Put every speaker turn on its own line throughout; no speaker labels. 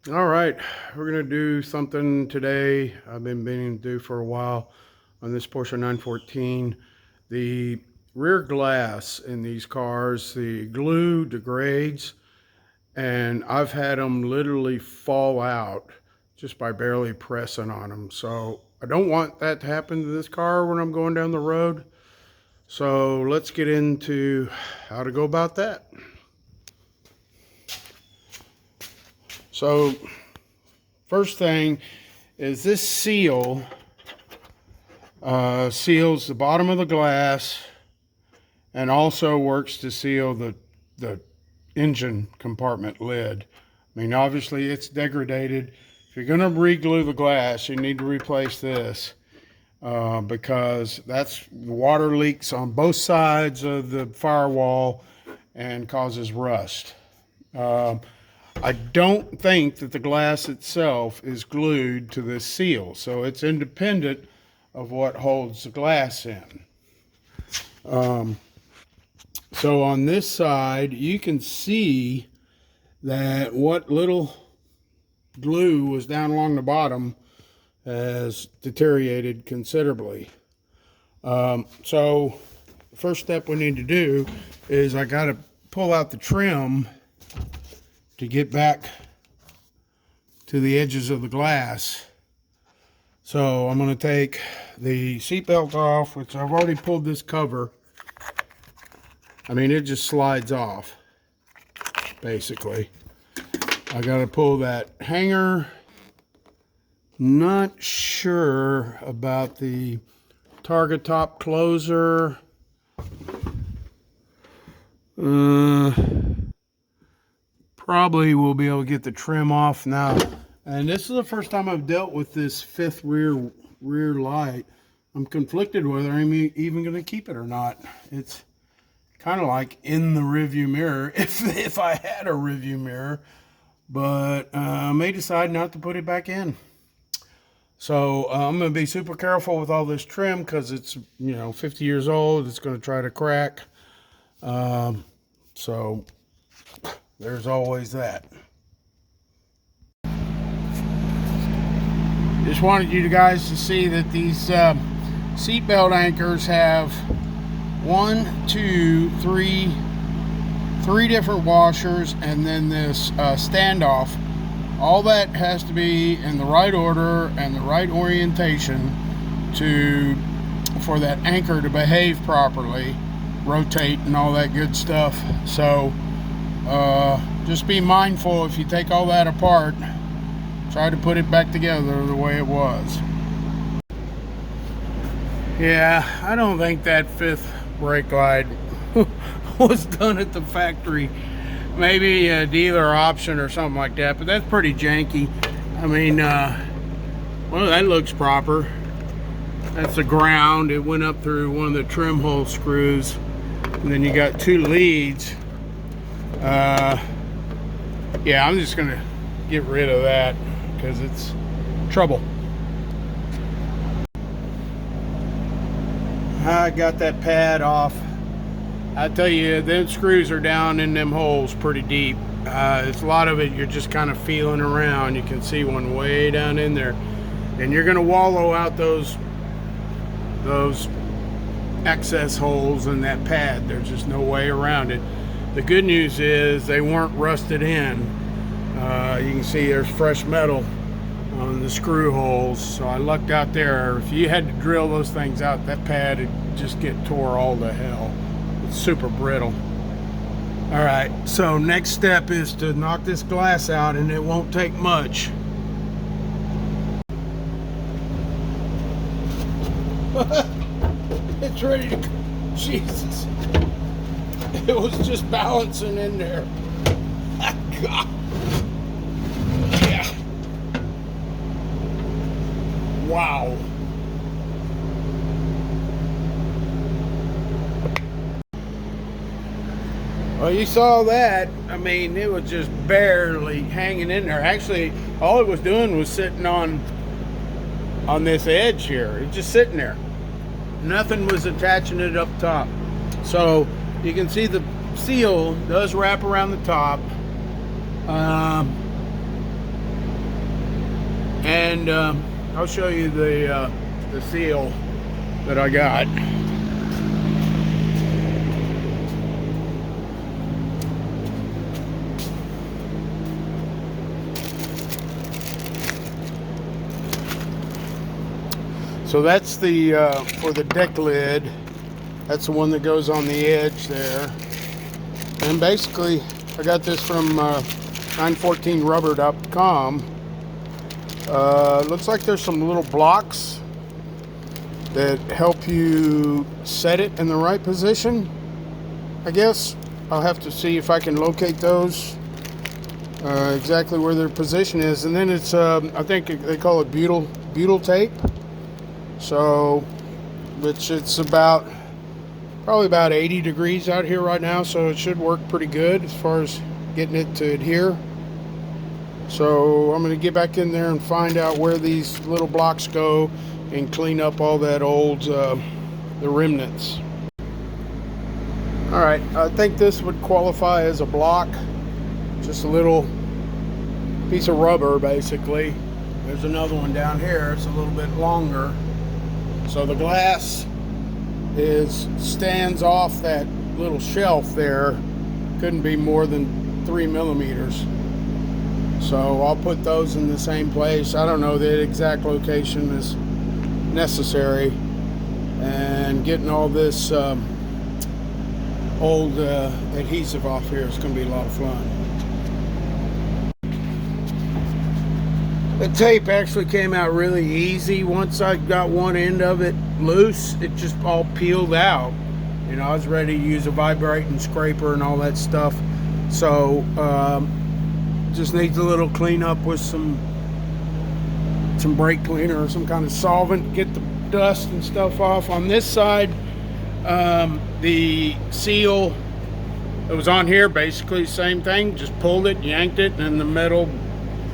All right, we're gonna do something today I've been meaning to do for a while on this Porsche 914. The rear glass in these cars, the glue degrades, and I've had them literally fall out just by barely pressing on them. So I don't want that to happen to this car when I'm going down the road. So let's get into how to go about that. So first thing is this seal seals the bottom of the glass and also works to seal the engine compartment lid. I mean, obviously it's degraded. If you're going to re-glue the glass, you need to replace this because that's water leaks on both sides of the firewall and causes rust. I don't think that the glass itself is glued to this seal, so it's independent of what holds the glass in. So on this side, you can see that what little glue was down along the bottom has deteriorated considerably. So the first step we need to do is I got to pull out the trim to get back to the edges of the glass. So I'm going to take the seatbelt off, which I've already pulled this cover. I mean, it just slides off, basically. I got to pull that hanger. Not sure about the target top closer. Probably will be able to get the trim off now. And this is the first time I've dealt with this fifth rear light. I'm conflicted whether I'm even going to keep it or not. It's kind of like in the rearview mirror if I had a rearview mirror, but I may decide not to put it back in. So I'm going to be super careful with all this trim because it's 50 years old. It's going to try to crack. So there's always that. Just wanted you guys to see that these seatbelt anchors have three different washers, and then this standoff. All that has to be in the right order and the right orientation for that anchor to behave properly, rotate and all that good stuff. So just be mindful if you take all that apart, try to put it back together the way it was. Yeah, I don't think that fifth brake light was done at the factory. Maybe a dealer option or something like that, but that's pretty janky. I mean, well, that looks proper. That's the ground. It went up through one of the trim hole screws, and then you got two leads. Yeah, I'm just gonna get rid of that because it's trouble. I got that pad off. I tell you, them screws are down in them holes pretty deep. It's a lot of it you're just kind of feeling around. You can see one way down in there, and you're gonna wallow out those excess holes in that pad. There's just no way around it. The good news is they weren't rusted in. You can see there's fresh metal on the screw holes, so I lucked out there. If you had to drill those things out, that pad would just get tore all to hell. It's super brittle. All right, so next step is to knock this glass out, and it won't take much. It's ready to go. Jesus, it was just balancing in there. God. Yeah. Wow. Well, you saw that. I mean, it was just barely hanging in there. Actually, all it was doing was sitting on this edge here. It's just sitting there. Nothing was attaching it up top. So you can see the seal does wrap around the top. and I'll show you the seal that I got. So that's the for the deck lid. That's the one that goes on the edge there. And basically, I got this from 914rubber.com. Looks like there's some little blocks that help you set it in the right position. I guess I'll have to see if I can locate those, exactly where their position is. And then it's I think they call it butyl tape. So, which it's probably about 80 degrees out here right now, so it should work pretty good as far as getting it to adhere. So I'm going to get back in there and find out where these little blocks go and clean up all that old the remnants. Alright, I think this would qualify as a block. Just a little piece of rubber basically. There's another one down here, it's a little bit longer. So the glass stands off that little shelf there. Couldn't be more than 3 millimeters. So I'll put those in the same place. I don't know the exact location is necessary. And getting all this old adhesive off here is going to be a lot of fun. The tape actually came out really easy. Once I got one end of it loose, it just all peeled out. You know, I was ready to use a vibrating scraper and all that stuff. So, just needs a little cleanup with some brake cleaner or some kind of solvent. Get the dust and stuff off. On this side, the seal that was on here, basically the same thing. Just pulled it, yanked it, and the metal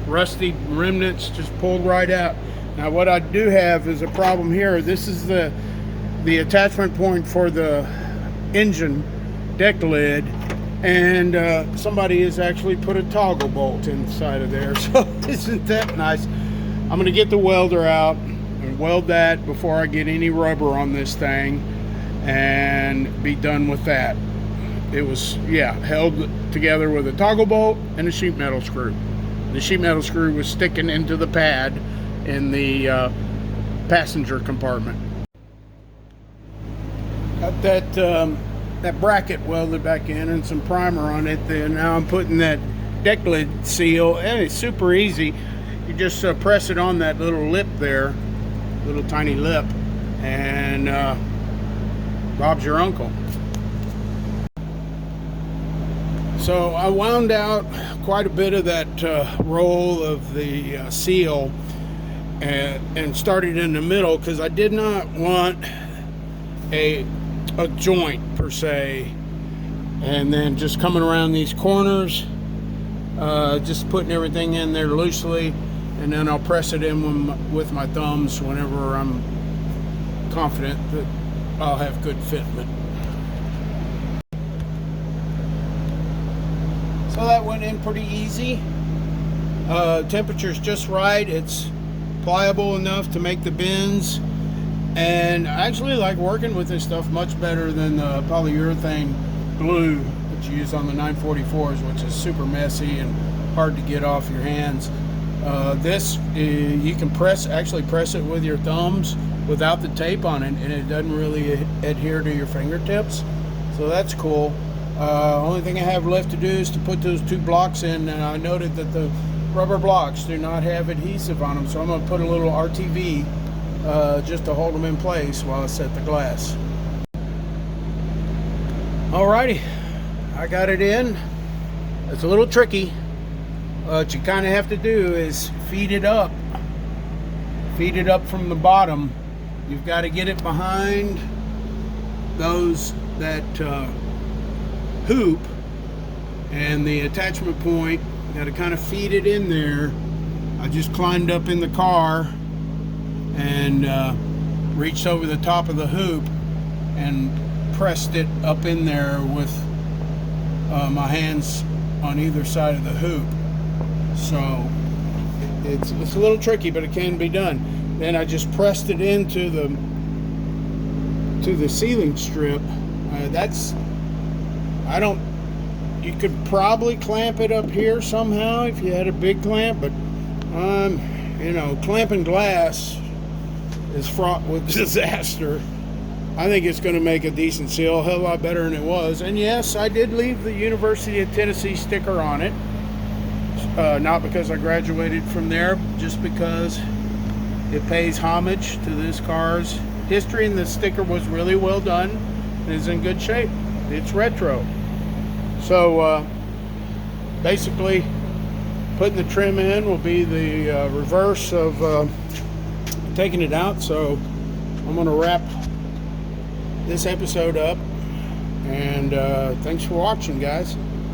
rusty remnants just pulled right out. Now what I do have is a problem here. This is the attachment point for the engine deck lid, and somebody has actually put a toggle bolt inside of there. So isn't that nice? I'm going to get the welder out and weld that before I get any rubber on this thing and be done with that. It was, yeah, held together with a toggle bolt and a sheet metal screw. The sheet metal screw was sticking into the pad in the passenger compartment. Got that bracket welded back in and some primer on it. Then now I'm putting that deck lid seal, and it's super easy. You just press it on that little lip there, little tiny lip, and Bob's your uncle. So I wound out quite a bit of that roll of the seal and started in the middle because I did not want a joint per se, and then just coming around these corners, just putting everything in there loosely, and then I'll press it in with my thumbs whenever I'm confident that I'll have good fitment. So that went in pretty easy. Temperature's just right. It's pliable enough to make the bends. And I actually like working with this stuff much better than the polyurethane glue that you use on the 944s, which is super messy and hard to get off your hands. This, you can actually press it with your thumbs without the tape on it, and it doesn't really adhere to your fingertips. So that's cool. Only thing I have left to do is to put those two blocks in, and I noted that the rubber blocks do not have adhesive on them, so I'm going to put a little RTV just to hold them in place while I set the glass. Alrighty, I got it in. It's a little tricky. What you kind of have to do is feed it up from the bottom. You've got to get it behind that hoop and the attachment point. You got to kind of feed it in there. I just climbed up in the car and reached over the top of the hoop and pressed it up in there with my hands on either side of the hoop. So It's a little tricky, but it can be done. Then I just pressed it into the ceiling strip. You could probably clamp it up here somehow if you had a big clamp, but clamping glass is fraught with disaster. I think it's going to make a decent seal, a hell of a lot better than it was. And yes, I did leave the University of Tennessee sticker on it. Not because I graduated from there, just because it pays homage to this car's history, and the sticker was really well done and is in good shape. It's retro. So basically, putting the trim in will be the reverse of taking it out. So I'm going to wrap this episode up, and thanks for watching, guys.